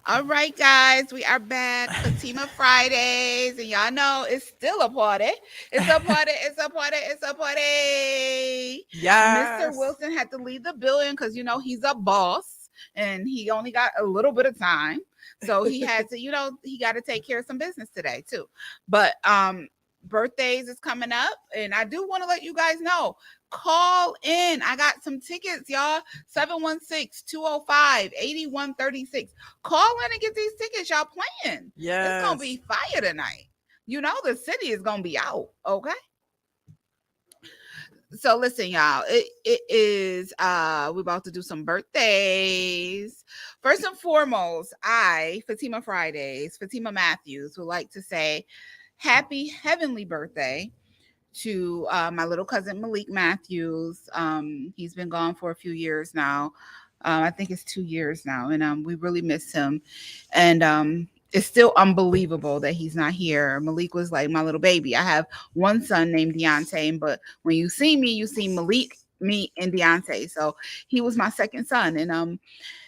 All right, guys, we are back. Fatima Fridays, and y'all know it's still a party. It's a party. It's a party. It's a party. Mr. Yes. Wilson had to leave the building because he's a boss and he only got a little bit of time, so he had to he got to take care of some business today too. But birthdays is coming up, and I do want to let you guys know. Call in. I got some tickets, y'all. 716-205-8136. Call in and get these tickets. Y'all playing. It's gonna Yes. be fire tonight. The city is gonna be out. Okay. So listen, y'all. It is we're about to do some birthdays. First and foremost, Fatima Fridays, Fatima Mathews, would like to say happy heavenly birthday to my little cousin Malik Mathews. He's been gone for a few years now. I think it's 2 years now, and we really miss him. And it's still unbelievable that he's not here. Malik was like my little baby. I have one son named Deontay, but when you see me, you see Malik, me, and Deontay. So he was my second son, and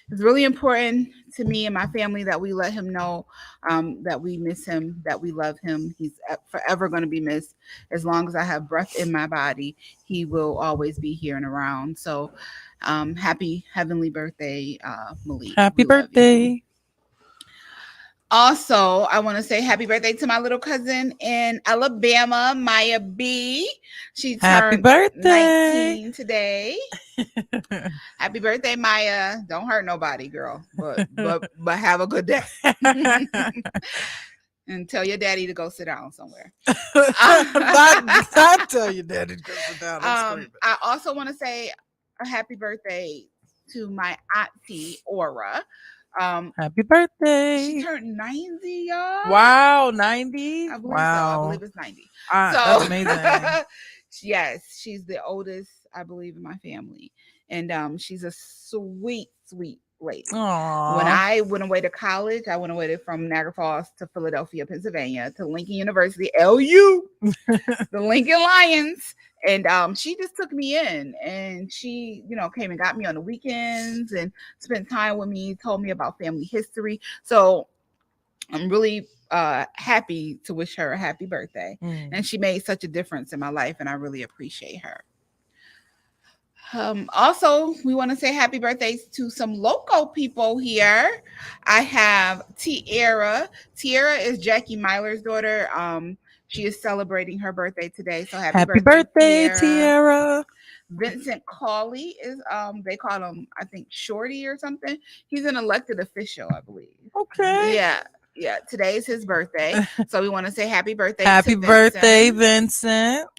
it's really important to me and my family that we let him know that we miss him, that we love him. He's forever going to be missed. As long as I have breath in my body, he will always be here and around. So, happy heavenly birthday, Malik. Happy We love you. birthday. Also, I want to say happy birthday to my little cousin in Alabama, Maya B. She Happy turned birthday. 19 today. Happy birthday, Maya. Don't hurt nobody, girl. But have a good day. And tell your daddy to go sit down somewhere. not tell your daddy to go sit down. I also want to say a happy birthday to my auntie Aura. Happy birthday. She turned 90, y'all. Wow, 90? I believe wow. so. I believe it's 90. That's amazing. Yes, she's the oldest, I believe, in my family. And she's a sweet, sweet lady. Aww. When I went away to college, I went away from Niagara Falls to Philadelphia, Pennsylvania, to Lincoln University, LU, the Lincoln Lions. And she just took me in, and she, came and got me on the weekends and spent time with me, told me about family history. So I'm really happy to wish her a happy birthday. And she made such a difference in my life, and I really appreciate her. Also, we want to say happy birthdays to some local people here. I have Tiara. Tiara is Jackie Myler's daughter. She is celebrating her birthday today. So happy birthday, Tiara. Vincent Cawley is they call him, I think, Shorty or something. He's an elected official, I believe. Okay. Yeah, today is his birthday. So we want to say happy birthday happy to birthday, Vincent.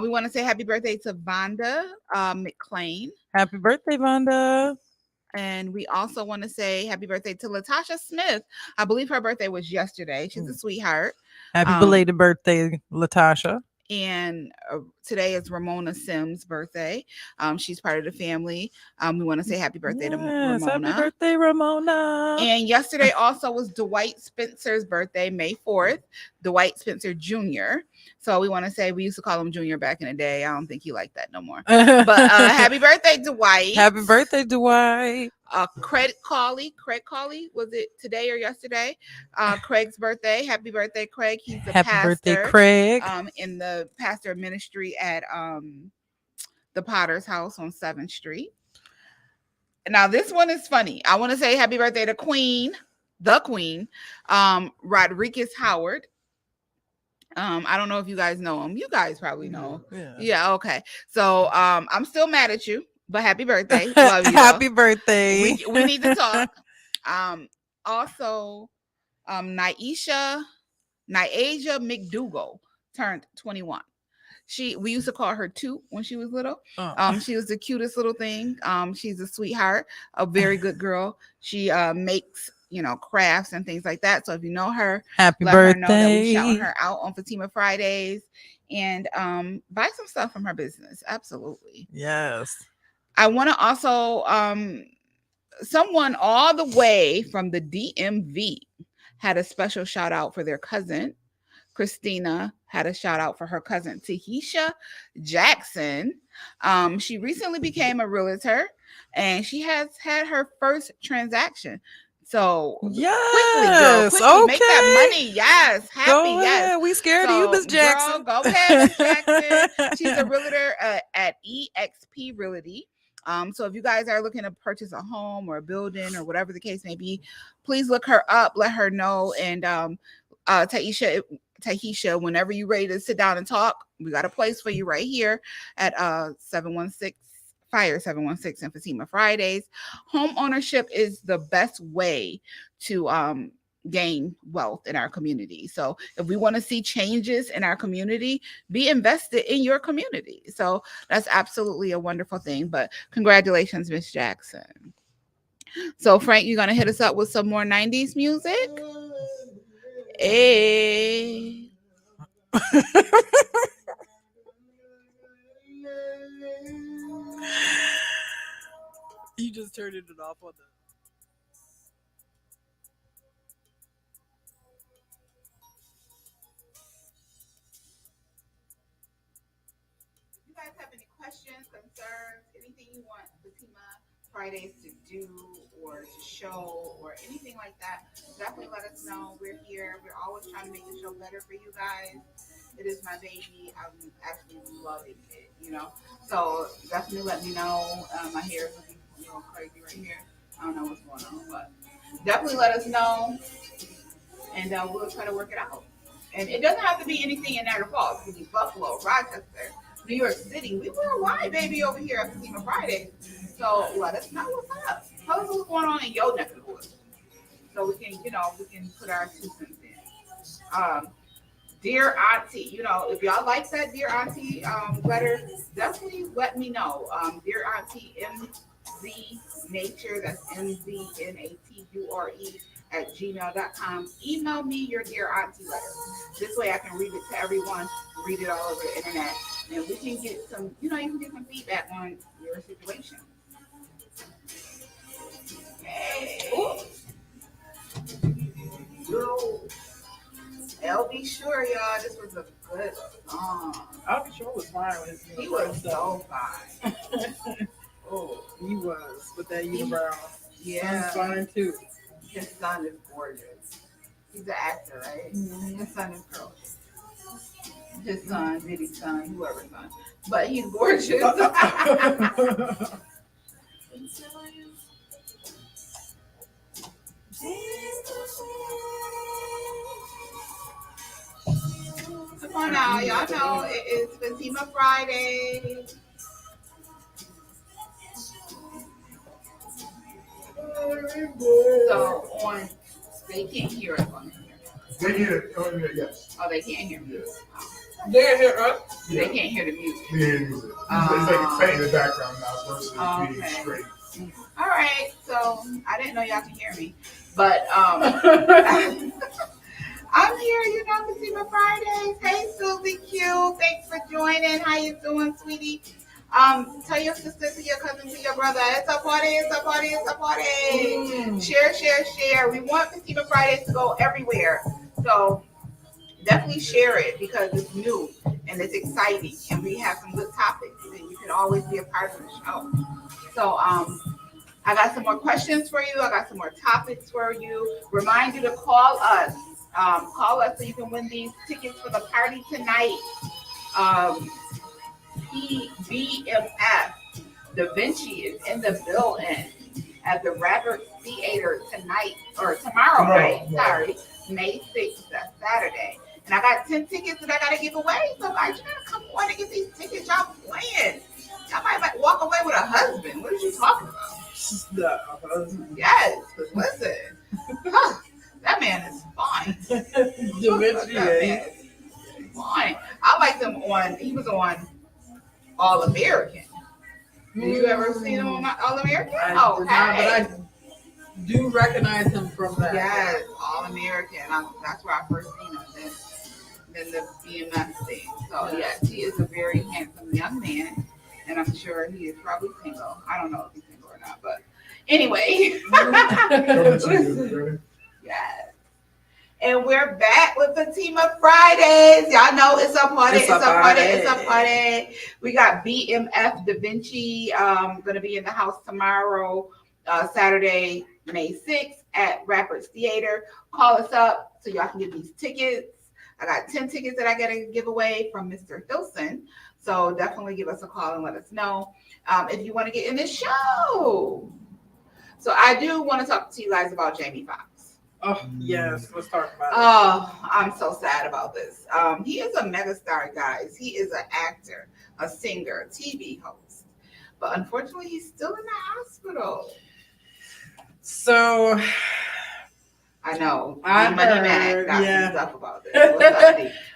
We want to say happy birthday to Vonda McClain. Happy birthday, Vonda. And we also want to say happy birthday to Latasha Smith. I believe her birthday was yesterday. She's a sweetheart. Happy belated birthday, Latasha. And today is Ramona Sims' birthday. She's part of the family. We want to say happy birthday to Ramona. Happy birthday, Ramona. And yesterday also was Dwight Spencer's birthday, May 4th. Dwight Spencer Jr. So we want to say, we used to call him Junior back in the day. I don't think he liked that no more. But happy birthday, Dwight. Happy birthday, Dwight. Craig Cawley, was it today or yesterday? Craig's birthday. Happy birthday, Craig. He's the happy pastor. Birthday, Craig. In the pastor ministry at the Potter's House on 7th Street. Now this one is funny. I want to say happy birthday to the Queen, Rodriguez Howard. I don't know if you guys know him. You guys probably know. Yeah, okay. So I'm still mad at you. But happy birthday. Love you. Happy birthday. We need to talk. Also, Nyasha McDougal turned 21. We used to call her Toot when she was little. She was the cutest little thing. She's a sweetheart, a very good girl. She makes crafts and things like that. So if you know her, happy let birthday. her know that we shouting her out on Fatima Fridays, and buy some stuff from her business. Absolutely. Yes. I want to also, someone all the way from the DMV had a special shout out for their cousin. Christina had a shout out for her cousin, Tahisha Jackson. She recently became a realtor, and she has had her first transaction So quickly, girl, Yes. quickly make that Okay. money. Yes, happy. Go Yes. ahead. We scared of you, So, Miss girl, Jackson. go ahead, Miss Jackson. She's a realtor at EXP Realty. So if you guys are looking to purchase a home or a building or whatever the case may be, please look her up. Let her know. And Tahisha, whenever you're ready to sit down and talk, we got a place for you right here at 716 Fire 716 and Fatima Fridays. Home ownership is the best way to gain wealth in our community. So if we want to see changes in our community, be invested in your community. So that's absolutely a wonderful thing. But congratulations, Miss Jackson. So Frank, you're gonna hit us up with some more 90s music? Hey. You just turned it off on the. You guys have any questions, concerns, anything you want Fatima Fridays to do or to show or anything like that, definitely let us know. We're here. We're always trying to make the show better for you guys. It is my baby. I'm actually loving it, you know. So definitely let me know. My hair is looking crazy right here. I don't know what's going on, but definitely let us know, and we'll try to work it out. And it doesn't have to be anything in Niagara Falls. It could be Buffalo, Rochester, New York City. We worldwide, baby, over here at Fatima Friday. So let us know what's up. Tell us what's going on in your neck of the woods, so we can, we can put our 2 cents in. Dear Auntie, if y'all like that Dear Auntie letter, definitely let me know. Dear Auntie MZ Nature, that's MZNATURE at gmail.com. Email me your Dear Auntie letter. This way I can read it to everyone, read it all over the internet, and we can get some, you can get some feedback on your situation. Hey. Yo. LB Sure, y'all, this was a good song. I'll be sure was fine with He was so fine. Oh, he was with that unibrow. Yeah. Son's fine too. His son is gorgeous. He's an actor, right? Mm-hmm. His son is gorgeous. His son, Diddy's son, whoever's son. But he's gorgeous. Come on now, y'all know it is Fatima Friday. So they can't hear us on here. They hear it. Oh, yes. Oh, they can't hear music. They can hear us. They can't hear the music. They hear music. It's like playing in the background now versus being straight. All right, so I didn't know y'all can hear me, but I'm here, Fatima Fridays. Hey, Susie Q, thanks for joining. How you doing, sweetie? Tell your sister, to your cousin, to your brother. It's a party, it's a party, it's a party. Share, share, share. We want Fatima Fridays to go everywhere. So definitely share it because it's new and it's exciting and we have some good topics and you can always be a part of the show. So I got some more questions for you. I got some more topics for you. Remind you to call us. Call us so you can win these tickets for the party tonight. BMF Da Vinci is in the building at the Robert Theater tonight or tomorrow night. Sorry, May 6th. That's Saturday. And I got 10 tickets that I got to give away. So guys, you got to come on and get these tickets. Y'all playing. Y'all might walk away with a husband. What are you talking about? Yes, listen. That man is fine. Da Vinci, fine. I liked him he was on All American. Did you ever see him on All American? But I do recognize him from that. Yes, All American. That's where I first seen him. Then the BMF thing. So yes, he is a very handsome young man, and I'm sure he is probably single. I don't know if he's single or not, but anyway. Yes. And we're back with Fatima Fridays. Y'all know it's a party. It's a party. It's a party. We got BMF Da Vinci going to be in the house tomorrow, Saturday, May 6th. at Rapids Theater. Call us up so y'all can get these tickets. I got 10 tickets that I got to give away from Mr. Hilson. So definitely give us a call and let us know if you want to get in this show. So I do want to talk to you guys about Jamie Foxx. Oh, yes. Let's talk about it. Oh, I'm so sad about this. He is a megastar, guys. He is an actor, a singer, a TV host. But unfortunately, he's still in the hospital. So, I know. I Money heard, Mac got yeah. some stuff about this.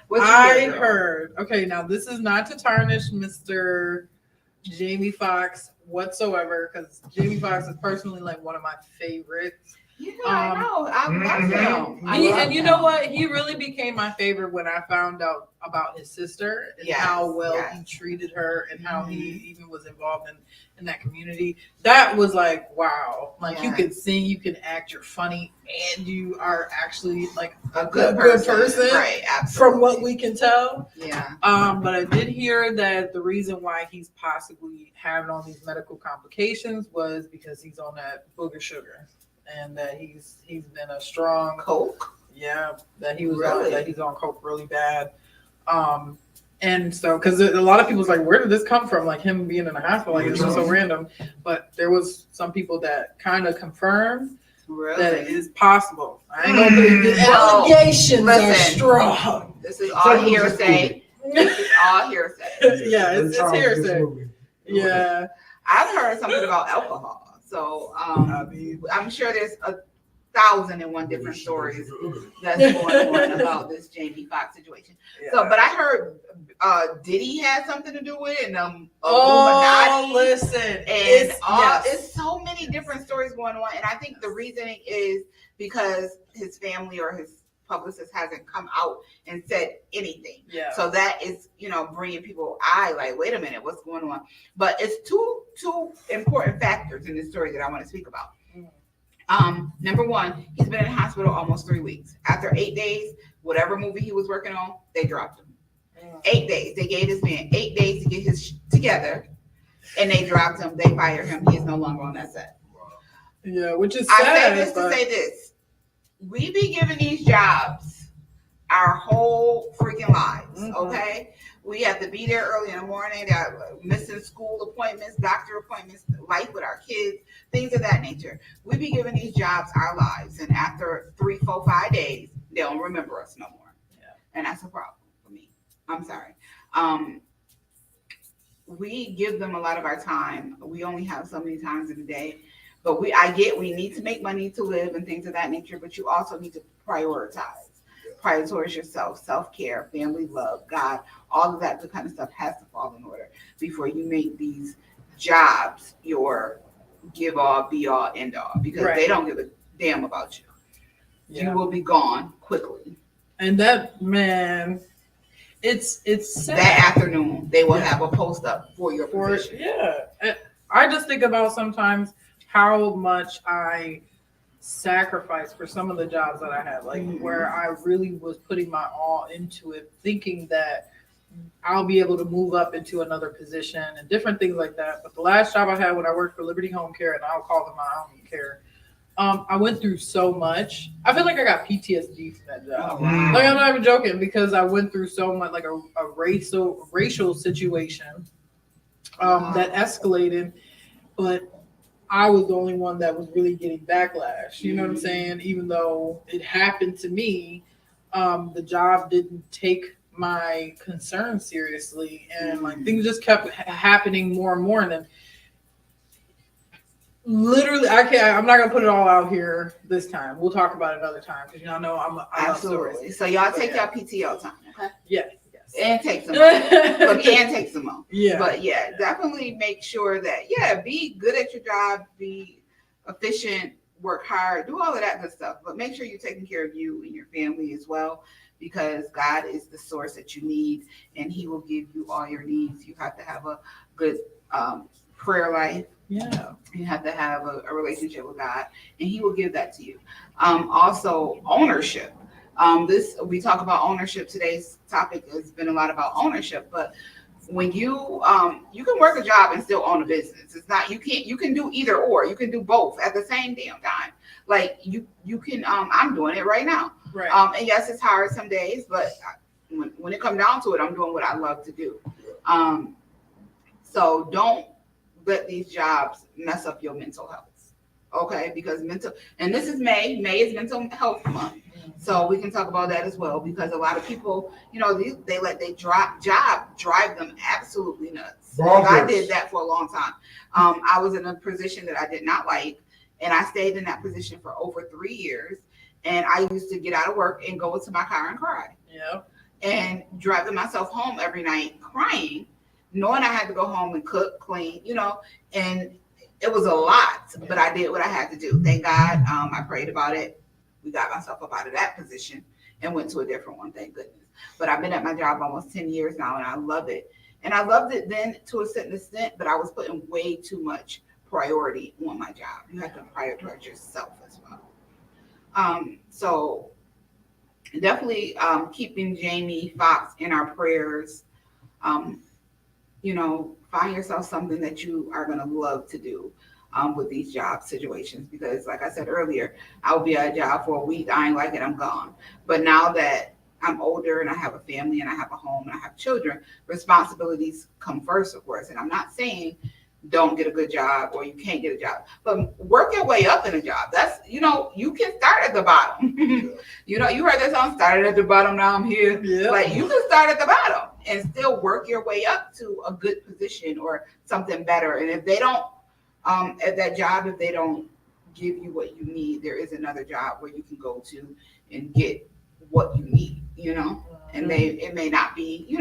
What's up, D? I heard. Okay, now this is not to tarnish Mr. Jamie Foxx whatsoever, because Jamie Foxx is personally like one of my favorites. Yeah, I know. I love him. And you know what? He really became my favorite when I found out about his sister and how well he treated her and how he even was involved in that community. That was like, wow. Like you can sing, you can act, you're funny, and you are actually like a good person. Right, absolutely. From what we can tell. Yeah. But I did hear that the reason why he's possibly having all these medical complications was because he's on that booger sugar. And that he's been a strong coke. Yeah, that he was that he's on coke really bad. And so because a lot of people's like, where did this come from? Like him being in the hospital, like it's just so random. But there was some people that kind of confirmed that it is possible. I ain't gonna believe the allegations are strong. This is all hearsay. This is all hearsay. Yeah, it's hearsay. Yeah, I've heard something about alcohol. So I'm sure there's 1,001 different stories that's going on about this Jamie Foxx situation. Yeah. So, but I heard Diddy had something to do with it, and listen, and it's so many different stories going on, and I think the reasoning is because his family or his publicist hasn't come out and said anything. Yeah. So that is, bringing people like, wait a minute, what's going on? But it's two important factors in this story that I want to speak about. Number one, he's been in the hospital almost 3 weeks. After 8 days, whatever movie he was working on, they dropped him. 8 days. They gave this man 8 days to get his together, and they dropped him. They fired him. He is no longer on that set. Yeah, which is sad. I say this to say this. We be giving these jobs our whole freaking lives, okay? We have to be there early in the morning, missing school appointments, doctor appointments, life with our kids, things of that nature. We be giving these jobs our lives, and after 3, 4, 5 days, they don't remember us no more. Yeah. And that's a problem for me. I'm sorry. We give them a lot of our time. We only have so many times in a day. But we need to make money to live and things of that nature, but you also need to prioritize yourself, self-care, family love, God, all of that good kind of stuff has to fall in order before you make these jobs your give all, be all, end all, because they don't give a damn about you. Yeah. You will be gone quickly. And that, man, it's sad. That afternoon, they will have a post up for your position. Yeah. I just think about sometimes how much I sacrificed for some of the jobs that I had, like where I really was putting my all into it, thinking that I'll be able to move up into another position and different things like that. But the last job I had when I worked for Liberty Home Care, and I'll call them my own care, I went through so much. I feel like I got PTSD from that job. Oh, wow. Like I'm not even joking, because I went through so much, like a racial situation that escalated, but I was the only one that was really getting backlash. You know what I'm saying? Even though it happened to me, the job didn't take my concern seriously, and like things just kept happening more and more. And then literally, I'm not gonna put it all out here this time. We'll talk about it another time, because I know I love stories. So y'all take y'all PTO time, okay? Yeah. And take some money. And take some money. Yeah. But definitely make sure that, be good at your job, be efficient, work hard, do all of that good stuff. But make sure you're taking care of you and your family as well, because God is the source that you need, and He will give you all your needs. You have to have a good prayer life. Yeah. You have to have a relationship with God, and He will give that to you. Also, ownership. We talk about ownership. Today's topic has been a lot about ownership, but when you can work a job and still own a business. It's not, you can do either or. You can do both at the same damn time. Like you can I'm doing it right now. Right. And yes, it's hard some days, but when it comes down to it, I'm doing what I love to do. So don't let these jobs mess up your mental health. Okay, because and this is May. May is mental health month. So we can talk about that as well, because a lot of people, they let their job drive them absolutely nuts. I did that for a long time. I was in a position that I did not like, and I stayed in that position for over 3 years. And I used to get out of work and go into my car and cry. Yeah. And driving myself home every night crying, knowing I had to go home and cook, clean, and it was a lot, but I did what I had to do. Thank God. I prayed about it. We got myself up out of that position and went to a different one, thank goodness. But I've been at my job almost 10 years now, and I love it. And I loved it then to a certain extent, but I was putting way too much priority on my job. You have to prioritize yourself as well. So definitely keeping Jamie Foxx in our prayers. Find yourself something that you are going to love to do with these job situations, because like I said earlier, I will be at a job for a week, I ain't like it, I'm gone. But now that I'm older and I have a family and I have a home and I have children, responsibilities come first, of course. And I'm not saying don't get a good job or you can't get a job, but work your way up in a job. That's, you can start at the bottom. You heard that song, started at the bottom, now I'm here. Yeah. Like, you can start at the bottom and still work your way up to a good position or something better. And if they don't, at that job, if they don't give you what you need, there is another job where you can go to and get what you need, and it may not be,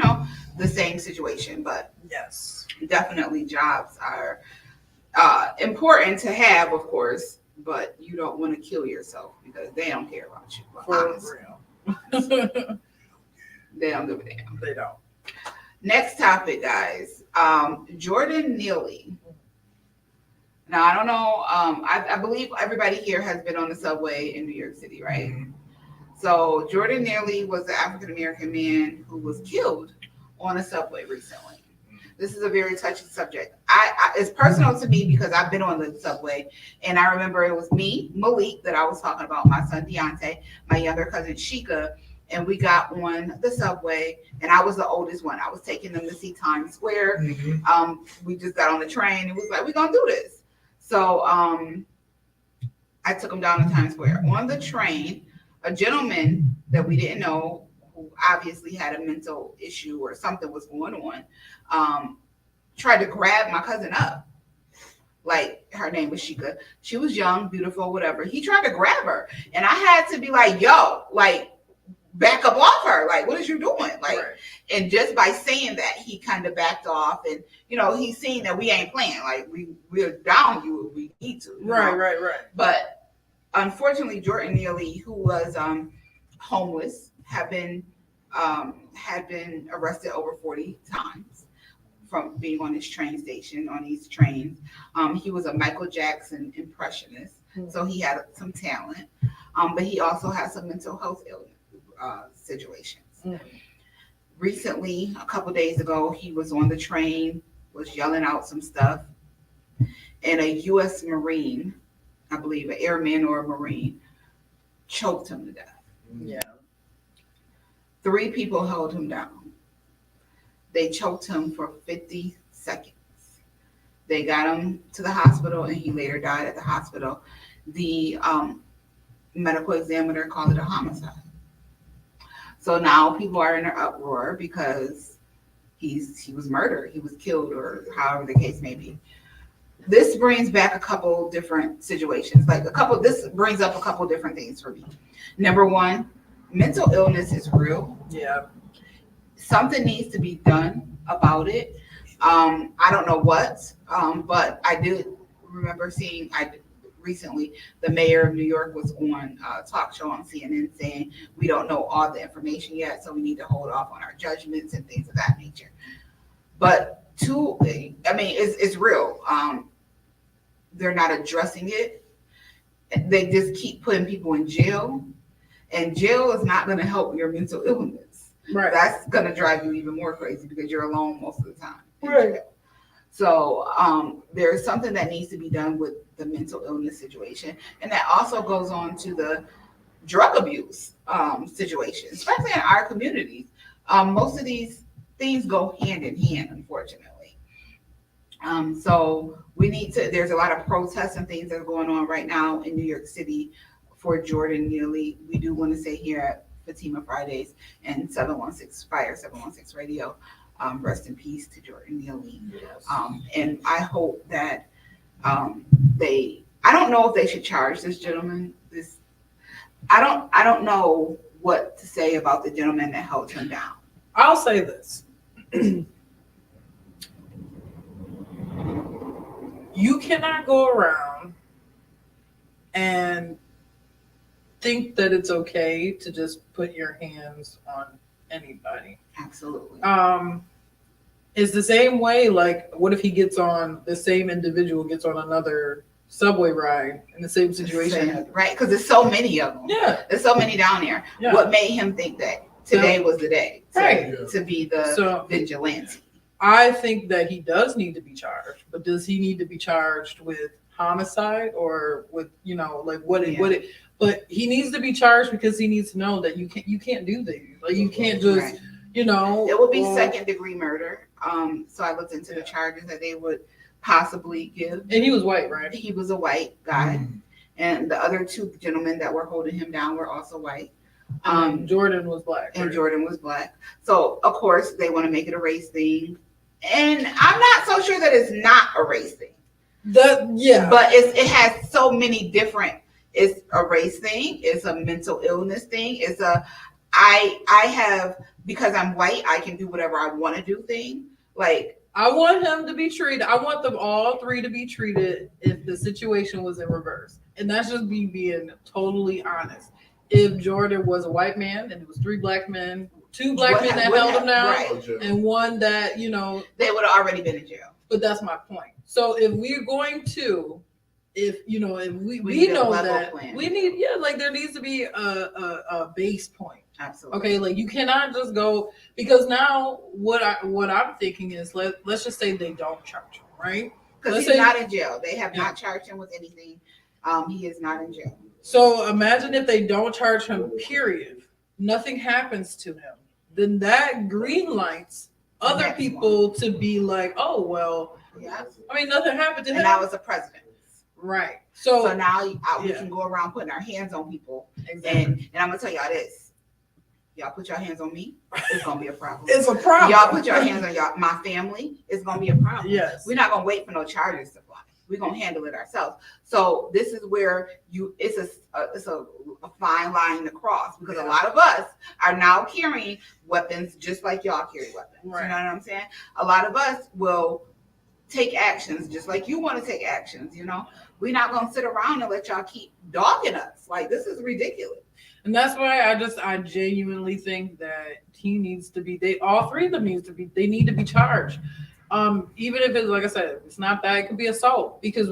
the same situation, but yes, definitely jobs are important to have, of course, but you don't want to kill yourself because they don't care about you. For real. They don't give a damn. They don't. Next topic, guys. Jordan Neely. Now, I don't know. I believe everybody here has been on the subway in New York City, right? Mm-hmm. So Jordan Neely was the African-American man who was killed on a subway recently. This is a very touchy subject. It's personal to me because I've been on the subway, and I remember it was me, Malik, that I was talking about, my son Deontay, my younger cousin Sheikah, and we got on the subway, and I was the oldest one. I was taking them to see Times Square. Mm-hmm. We just got on the train and was like, we're gonna do this. So I took them down to Times Square. On the train, a gentleman that we didn't know, who obviously had a mental issue or something was going on, tried to grab my cousin up. Like, her name was Sheikah. She was young, beautiful, whatever. He tried to grab her. And I had to be like, yo, like, back up off her. Like, what is you doing? Like, right. And just by saying that, he kind of backed off. And, he's seen that we ain't playing. Like, we're down you if we need to. Right. But unfortunately, Jordan Neely, who was homeless, had been arrested over 40 times from being on this train station, on these trains. He was a Michael Jackson impressionist, so he had some talent, but he also had some mental health illness situations. Recently, a couple days ago, he was on the train, was yelling out some stuff, and a U.S. Marine, I believe an airman or a Marine, choked him to death. Yeah. 3 people held him down. They choked him for 50 seconds. They got him to the hospital, and he later died at the hospital. The medical examiner called it a homicide. So now people are in an uproar because he was murdered, he was killed, or however the case may be. This brings back a couple different situations. This brings up a couple different things for me. Number one, mental illness is real. Yeah. Something needs to be done about it. I don't know what, but I did remember seeing, recently, the mayor of New York was on a talk show on CNN saying, we don't know all the information yet, so we need to hold off on our judgments and things of that nature. But it's real. They're not addressing it. They just keep putting people in jail, and jail is not going to help your mental illness. Right. That's going to drive you even more crazy because you're alone most of the time. Right. So there's something that needs to be done with the mental illness situation, and that also goes on to the drug abuse situation, especially in our communities. Most of these things go hand in hand, unfortunately. So we need to. There's a lot of protests and things that are going on right now in New York City for Jordan Neely. We do want to say here at Fatima Fridays and 716 Fire 716 Radio, rest in peace to Jordan Neely. Yes. And I hope that they. I don't know if they should charge this gentleman. I don't know what to say about the gentleman that held him down. I'll say this. You cannot go around and think that it's okay to just put your hands on anybody. Absolutely. It's the same way, like, what if he gets on, the same individual gets on another subway ride in the same situation? Right, because there's so many of them. Yeah. There's so many down there. Yeah. What made him think that today was the day Right. to be the vigilante? I think that he does need to be charged, but does he need to be charged with homicide or with, like what it, but he needs to be charged because he needs to know that you can't do this. Like, you can't just, Right. It would be second degree murder. So I looked into the charges that they would possibly give. And he was white, right? He was a white guy. And the other two gentlemen that were holding him down were also white. Jordan was black. And right? Jordan was black. So of course they want to make it a race thing. And I'm not so sure that it's not a race thing. But it has so many different. It's a race thing. It's a mental illness thing. It's a I have, because I'm white, I can do whatever I want to do thing. Like, I want him to be treated. I want them all three to be treated if the situation was in reverse. And that's just me being totally honest. If Jordan was a white man and it was three black men, two black men that held him down, right. and one that, they would have already been in jail. But that's my point. So if we're going to, if we know that plan. We need, there needs to be a base point. Absolutely. Okay, like, you cannot just go, because now what I'm thinking is, let's just say they don't charge him, right? Because he's not in jail. They have not charged him with anything. He is not in jail. So imagine if they don't charge him, period. Nothing happens to him. Then that green lights other people to be like, oh, well, I mean, nothing happened to him. And that was the president. Right. So now we can go around putting our hands on people. Exactly. And I'm going to tell y'all this. Y'all put your hands on me, it's gonna be a problem. It's a problem. Y'all put your hands on my family, it's gonna be a problem. Yes. We're not gonna wait for no charges to fly. We're gonna handle it ourselves. So this is where it's a fine line to cross, because a lot of us are now carrying weapons just like y'all carry weapons. Right. You know what I'm saying? A lot of us will take actions just like you want to take actions. We're not gonna sit around and let y'all keep dogging us. Like, this is ridiculous. And that's why I genuinely think that he needs to be, all three of them need to be charged. Even if it's, like I said, it's not that, it could be assault. Because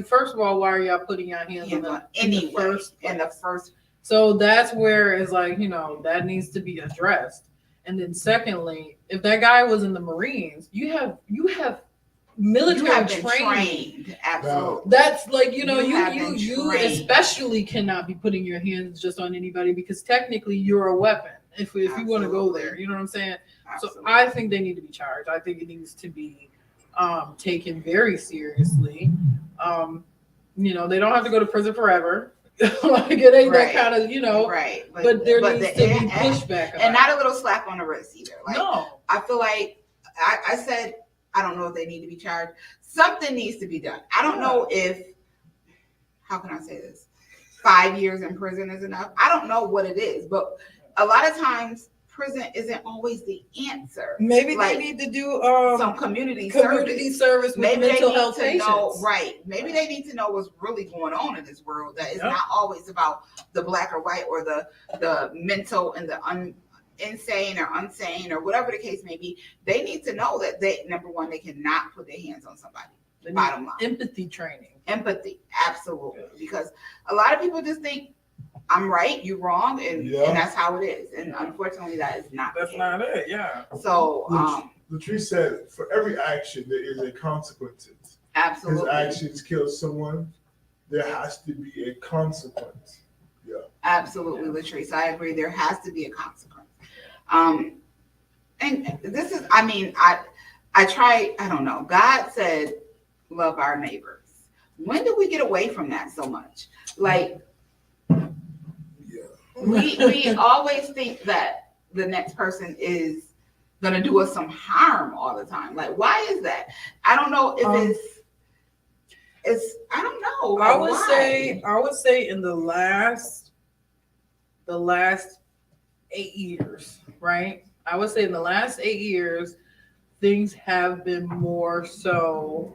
first of all, why are y'all putting your hands on in the first? So that's where it's like, that needs to be addressed. And then secondly, if that guy was in the Marines, you have military trained. Absolutely. That's like, you especially cannot be putting your hands just on anybody, because technically you're a weapon if you want to go there. You know what I'm saying? Absolutely. So I think they need to be charged. I think it needs to be taken very seriously. They don't have to go to prison forever. Like, it ain't that kind of, right. But there needs to be pushback. And not a little slap on the wrist either. Like, no. I feel like I said, I don't know if they need to be charged. Something needs to be done. I don't know if, how can I say this? 5 years in prison is enough. I don't know what it is, but a lot of times prison isn't always the answer. Maybe they need to do some community service with maybe mental health patients. Maybe they need to know what's really going on in this world. That is not always about the black or white or the mental and the insane or unsane or whatever the case may be. They need to know that number one, they cannot put their hands on somebody. Bottom line. Empathy training. Empathy, absolutely. Because a lot of people just think, I'm right, you're wrong, and that's how it is. And unfortunately, that is not. That's not it. Yeah. So Latrice said, for every action, there is a consequence. Absolutely. His actions kill someone. There has to be a consequence. Yeah. Absolutely, Latrice. I agree. There has to be a consequence. And this is, I mean, I try, I don't know. God said, love our neighbors. When did we get away from that so much? Like, we always think that the next person is going to do us some harm all the time. Like, why is that? I don't know if it's I don't know. Like, I would say in the last 8 years, right? I would say in the last 8 years, things have been more so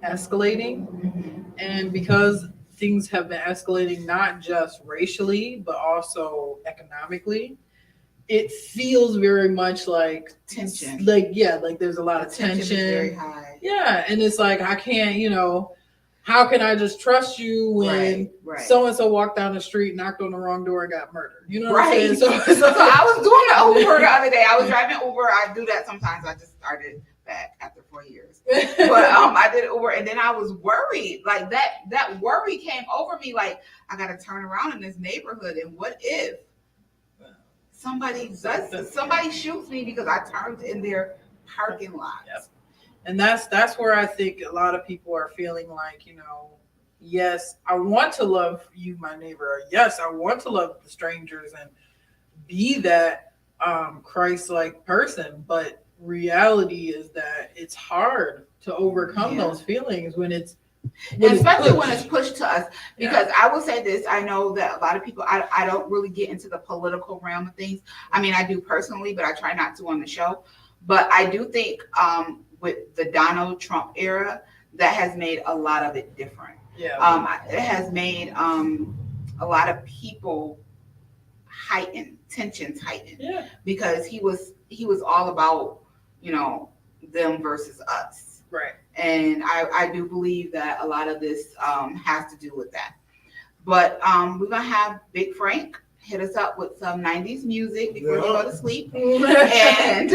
escalating. And because things have been escalating not just racially, but also economically, it feels very much like tension. Like, yeah, like there's a lot of tension. Is very high. Yeah, and it's like, I can't, how can I just trust you when so and so walked down the street, knocked on the wrong door, and got murdered? You know what I'm saying? So I was doing the Uber the other day. I was driving Uber. I do that sometimes. I just started back after 4 years, but I did Uber, and then I was worried. Like that worry came over me. Like, I got to turn around in this neighborhood, and what if somebody shoots me because I turned in their parking lot? Yep. And that's where I think a lot of people are feeling like, yes, I want to love you, my neighbor. Yes, I want to love the strangers and be that Christ-like person. But reality is that it's hard to overcome those feelings when especially when it's pushed to us. Because I will say this, I know that a lot of people, I don't really get into the political realm of things. I mean, I do personally, but I try not to on the show. But I do think with the Donald Trump era, that has made a lot of it different. Yeah. It has made a lot of people tensions heightened. Yeah. Because he was all about, them versus us. Right. And I do believe that a lot of this has to do with that. But we're gonna have Big Frank hit us up with some 90s music before you go to sleep. And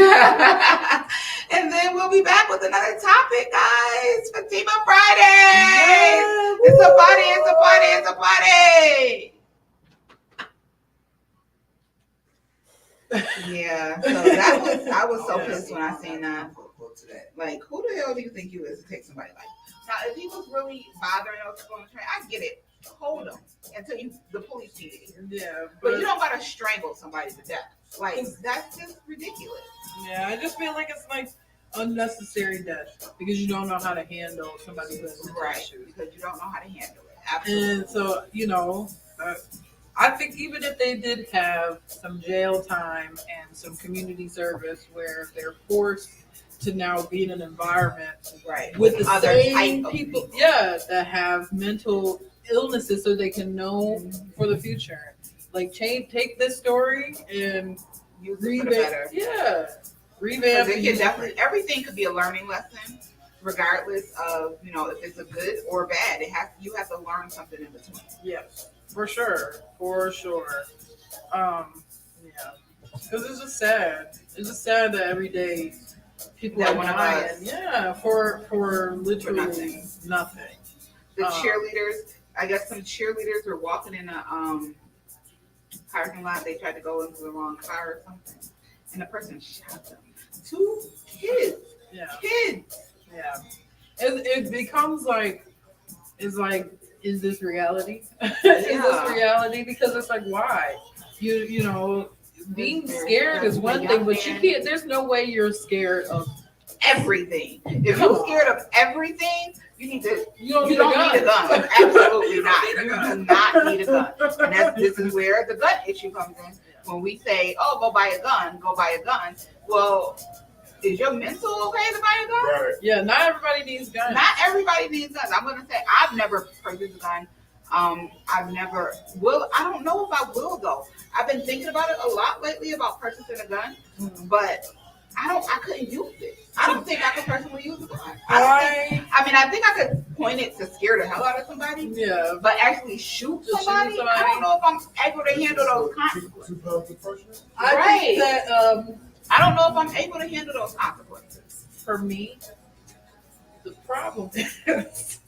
and then we'll be back with another topic, guys. Fatima Fridays. It's a party, it's a party, it's a party. Yeah, so I was so pissed when I seen that. Like, who the hell do you think you is to take somebody like that? Now, if he was really bothering those people on the train, I get it. Hold them until the police see it. Yeah, but you don't gotta strangle somebody to death. Like, that's just ridiculous. Yeah, I just feel like it's like unnecessary death because you don't know how to handle somebody who has issues. Because you don't know how to handle it. Absolutely. And so I think even if they did have some jail time and some community service where they're forced to now be in an environment with the same people that have mental illnesses so they can know for the future. Like, take this story and use it for the better. Yeah. Revamp it. Everything could be a learning lesson, regardless of, if it's a good or bad. You have to learn something in between. Yes. For sure. Yeah. Because it's just sad. It's just sad that every day people are dying. For literally nothing. The cheerleaders, I guess some cheerleaders were walking in a parking lot. They tried to go into the wrong car or something, and the person shot them. 2 kids. Yeah. Kids. Yeah. It becomes like, is this reality? Is this reality? Because it's like, why? Being scared is one thing, but you can't. There's no way you're scared of everything. If you're scared of everything, you don't need a gun. Absolutely not. You do not need a gun. And this is where the gun issue comes in. When we say, "Oh, go buy a gun," Well, is your mental okay to buy a gun? Right. Yeah, not everybody needs guns. Not everybody needs guns. I'm gonna say I've never purchased a gun. I've never will. I don't know if I will though. I've been thinking about it a lot lately about purchasing a gun, but I couldn't use it. I don't think I could personally use a gun. I think I could point it to scare the hell out of somebody. Yeah. But actually shoot somebody, I don't know if I'm able to handle those consequences. I think that I don't know if I'm able to handle those consequences. for me, the problem is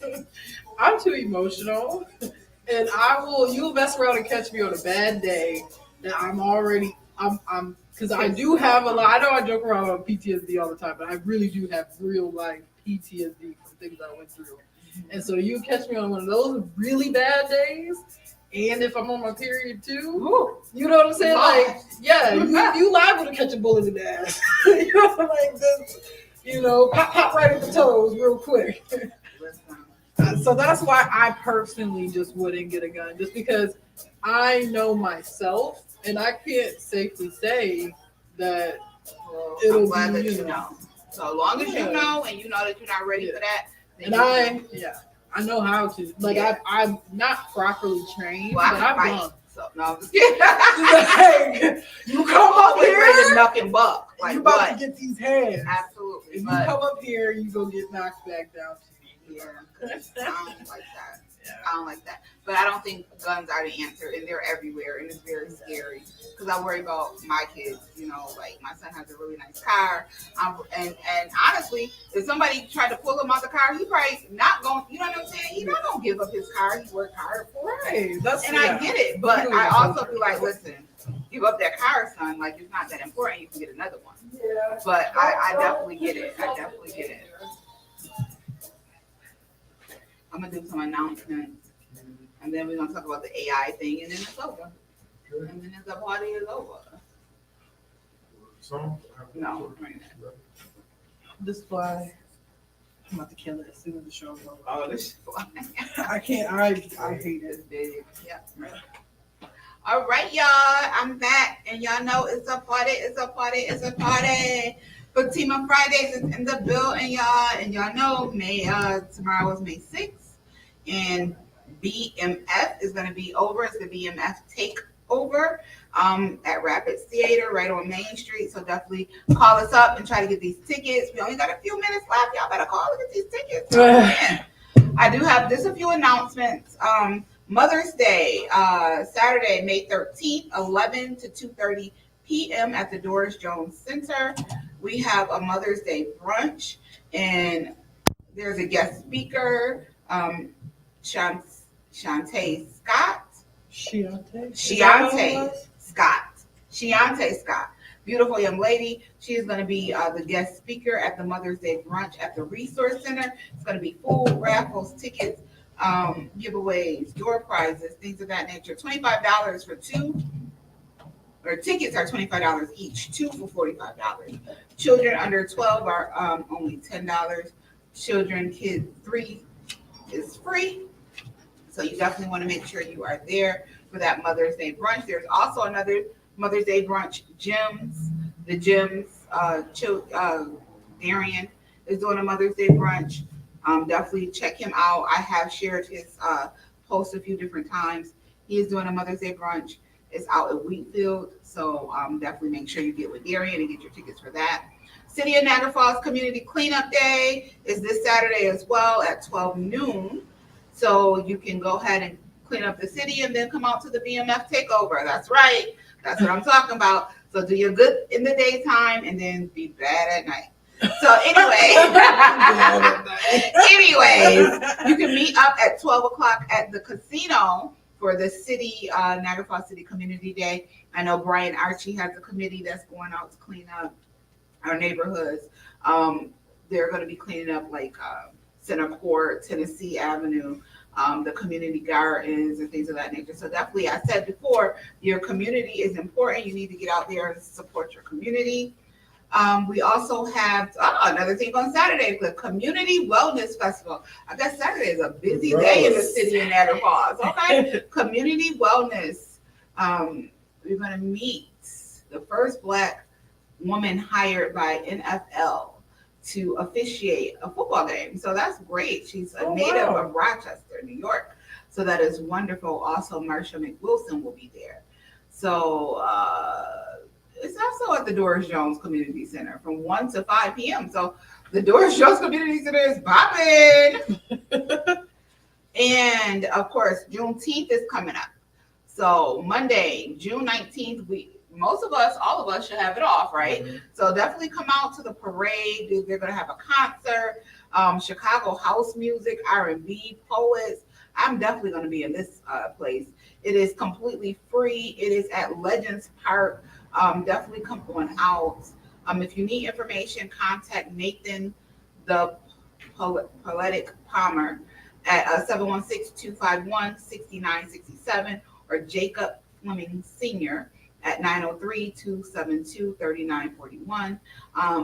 I'm too emotional, and you'll mess around and catch me on a bad day that because I do have a lot. I know I joke around about PTSD all the time, but I really do have real life PTSD from things I went through. And so you catch me on one of those really bad days, and if I'm on my period too, you know what I'm saying? Like, yeah, you liable to catch a bullet in the ass. You know, like this, pop right at the toes real quick. So that's why I personally just wouldn't get a gun, just because I know myself, and I can't safely say that it'll I'm glad be, that you know. So long as you know, and you know that you're not ready for that. And I know how to. Like, I'm not properly trained, well, but I've done. So no, I'm just kidding. Like, you come up here, ready to knock and buck. Like, you about to get these hands. Absolutely. If you come up here, you go get knocked back down to me. Yeah, I don't like that. I don't like that. But I don't think guns are the answer, and they're everywhere, and it's very scary. Because I worry about my kids. Like my son has a really nice car, and honestly, if somebody tried to pull him out the car, he probably not going. You know what I'm saying? He's not going to give up his car. He worked hard for it. Right. I get it, but I also feel like, listen, give up that car, son. Like, it's not that important. You can get another one. Yeah. But I definitely get it. I'm gonna do some announcements, and then we're gonna talk about the AI thing, and then it's over. And then the party is over. No. This fly, I'm about to kill it as soon as the show's over. Oh, this fly. I can't. I hate it. Yeah. All right, y'all. I'm back, and y'all know it's a party. Fatima Fridays is in the building, y'all, and y'all know tomorrow is May 6th, and BMF is going to be over. It's the BMF takeover at Rapids Theater right on Main Street. So definitely call us up and try to get these tickets. We only got a few minutes left. Y'all better call and get these tickets. I do have just a few announcements. Mother's Day, Saturday, May 13th, 11 to 2:30 p.m. at the Doris Jones Center. We have a Mother's Day brunch, and there's a guest speaker, Shantae Scott. Shiante Scott. Beautiful young lady. She is going to be the guest speaker at the Mother's Day brunch at the Resource Center. It's going to be food, raffles, tickets, giveaways, door prizes, things of that nature. $25 for two. Or tickets are $25 each, two for $45. Children under 12 are only $10. Kids 3 is free. So you definitely want to make sure you are there for that Mother's Day brunch. There's also another Mother's Day brunch, Gyms. The Gyms, Darian is doing a Mother's Day brunch. Definitely check him out. I have shared his post a few different times. He is doing a Mother's Day brunch. It's out at Wheatfield, so definitely make sure you get with Darian and get your tickets for that. City of Niagara Falls Community Cleanup Day is this Saturday as well at 12 noon. So you can go ahead and clean up the city and then come out to the BMF takeover. That's right. That's what I'm talking about. So do your good in the daytime and then be bad at night. So anyways, you can meet up at 12 o'clock at the casino for the city, Niagara Falls City Community Day. I know Brian Archie has a committee that's going out to clean up our neighborhoods. They're going to be cleaning up like Center Court, Tennessee Avenue, the community gardens and things of that nature. So definitely, I said before, your community is important. You need to get out there and support your community. We also have another thing on Saturday, the Community Wellness Festival. I guess Saturday is a busy day in the city of Niagara Falls. Okay, Community Wellness. We're going to meet the first Black woman hired by NFL to officiate a football game. So that's great. She's a native of Rochester, New York. So that is wonderful. Also, Marsha McWilson will be there. So it's also at the Doris Jones Community Center from 1 to 5 p.m. So the Doris Jones Community Center is popping. And of course, Juneteenth is coming up. So Monday, June 19th, most of us, all of us should have it off, right? Mhm. So definitely come out to the parade. They're going to have a concert, Chicago house music, R&B, poets. I'm definitely going to be in this place. It is completely free. It is at Legends Park. Definitely come on out. If you need information, contact Nathan, the Poetic Palmer, at 716-251-6967, or Jacob Fleming Sr. at 903-272-3941.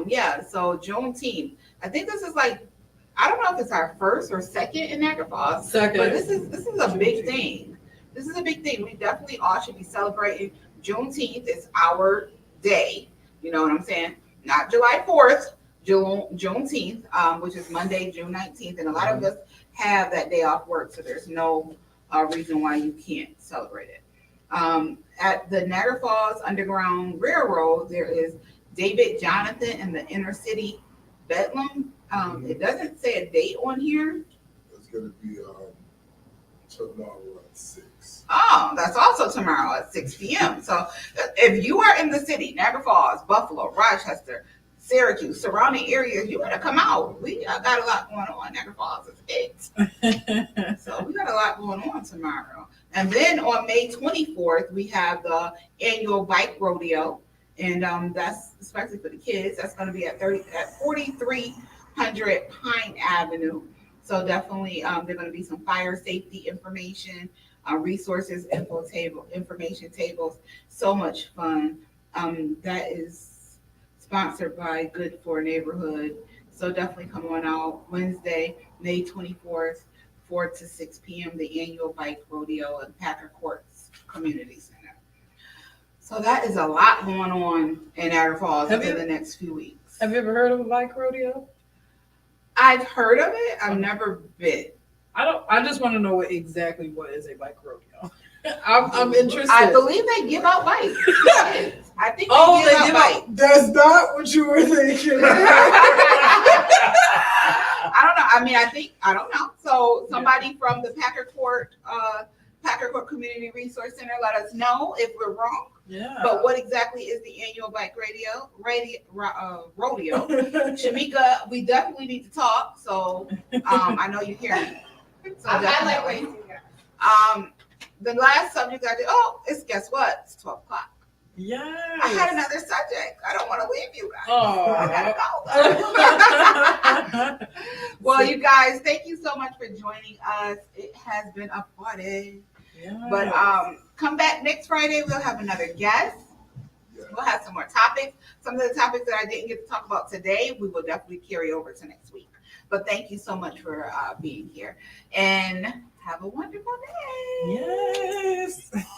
Yeah, so Juneteenth. I think this is like, I don't know if it's our first or second in Niagara Falls, Second. but this is a big thing. This is a big thing. We definitely all should be celebrating Juneteenth. It's our day. You know what I'm saying? Not July 4th, Juneteenth, which is Monday, June 19th. And a lot of us have that day off work, so there's no reason why you can't celebrate it. At the Niagara Falls Underground Railroad, there is David Jonathan in the inner city Bedlam. It doesn't say a date on here. It's going to be tomorrow at 6. Oh, that's also tomorrow at 6 p.m. So if you are in the city, Niagara Falls, Buffalo, Rochester, Syracuse, surrounding areas, you gotta come out. We got a lot going on. Niagara Falls is it. So we got a lot going on tomorrow. And then on May 24th, we have the annual bike rodeo. And that's especially for the kids. That's going to be at 4300 Pine Avenue. So definitely, there are going to be some fire safety information, resources, information tables. So much fun. That is sponsored by Good for Neighborhood. So definitely come on out Wednesday, May 24th, 4 to 6 p.m. The annual bike rodeo at Packer Courts Community Center. So that is a lot going on in Niagara Falls in the next few weeks. Have you ever heard of a bike rodeo? I've heard of it. I've never been. I just want to know exactly what is a bike rodeo. I'm interested. I believe they give out bikes. I think they give out bikes. That's not what you were thinking. I don't know. I mean, I don't know. So somebody from the Packer Court Community Resource Center, let us know if we're wrong. Yeah. But what exactly is the annual bike rodeo? Shamika, we definitely need to talk. So I know you hear me. So I like waiting. The last subject I did. Oh, guess what? It's 12 o'clock. Yeah. I had another subject. I don't want to leave you guys. Oh. I gotta go. Well, you guys, thank you so much for joining us. It has been a party. Yeah. But come back next Friday. We'll have another guest. Yeah. We'll have some more topics. Some of the topics that I didn't get to talk about today, we will definitely carry over to next week. But thank you so much for being here. And have a wonderful day. Yes. Thank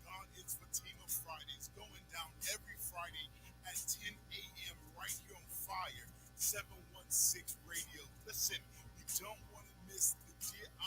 God it's Fatima Fridays, going down every Friday at 10 a.m. right here on Fire 716 Radio. Listen, you don't want to miss the Dear Auntie